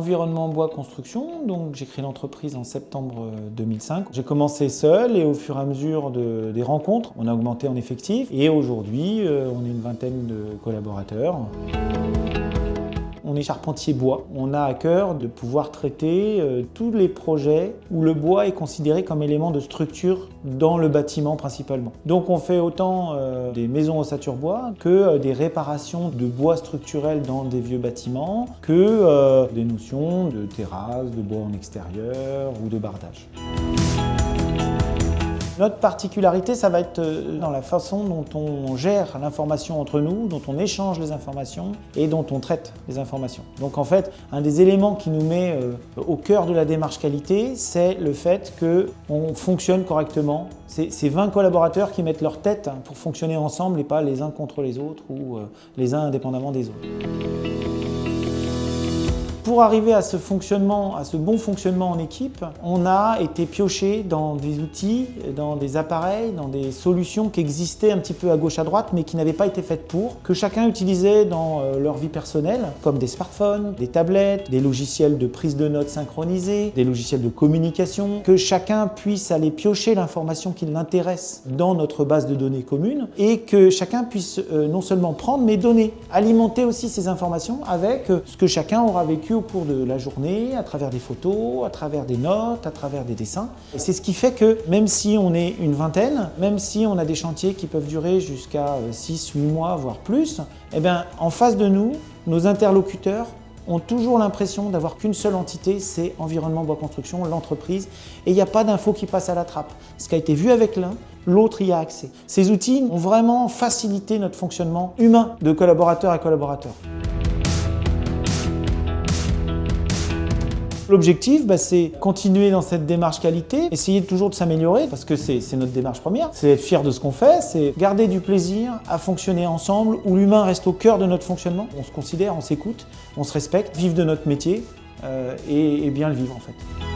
Environnement Bois Construction, donc j'ai créé l'entreprise en septembre 2005. J'ai commencé seul et au fur et à mesure des rencontres, on a augmenté en effectif et aujourd'hui on est une vingtaine de collaborateurs. On est charpentier bois. On a à cœur de pouvoir traiter tous les projets où le bois est considéré comme élément de structure dans le bâtiment principalement. Donc on fait autant des maisons ossature bois que des réparations de bois structurel dans des vieux bâtiments, que des notions de terrasse, de bois en extérieur ou de bardage. Notre particularité, ça va être dans la façon dont on gère l'information entre nous, dont on échange les informations et dont on traite les informations. Donc en fait, un des éléments qui nous met au cœur de la démarche qualité, c'est le fait qu'on fonctionne correctement. C'est 20 collaborateurs qui mettent leur tête pour fonctionner ensemble et pas les uns contre les autres ou les uns indépendamment des autres. Pour arriver à ce fonctionnement, à ce bon fonctionnement en équipe, on a été pioché dans des outils, dans des appareils, dans des solutions qui existaient un petit peu à gauche à droite mais qui n'avaient pas été faites pour, que chacun utilisait dans leur vie personnelle, comme des smartphones, des tablettes, des logiciels de prise de notes synchronisés, des logiciels de communication, que chacun puisse aller piocher l'information qui l'intéresse dans notre base de données commune et que chacun puisse non seulement prendre mais donner, alimenter aussi ces informations avec ce que chacun aura vécu au cours de la journée, à travers des photos, à travers des notes, à travers des dessins. Et c'est ce qui fait que même si on est une vingtaine, même si on a des chantiers qui peuvent durer jusqu'à 6-8 mois, voire plus, eh bien, en face de nous, nos interlocuteurs ont toujours l'impression d'avoir qu'une seule entité, c'est Environnement Bois Construction, l'entreprise, et il n'y a pas d'info qui passe à la trappe. Ce qui a été vu avec l'un, l'autre y a accès. Ces outils ont vraiment facilité notre fonctionnement humain de collaborateur à collaborateur. L'objectif, c'est continuer dans cette démarche qualité, essayer toujours de s'améliorer, parce que c'est notre démarche première, c'est être fier de ce qu'on fait, c'est garder du plaisir à fonctionner ensemble, où l'humain reste au cœur de notre fonctionnement. On se considère, on s'écoute, on se respecte, vivre de notre métier et bien le vivre en fait.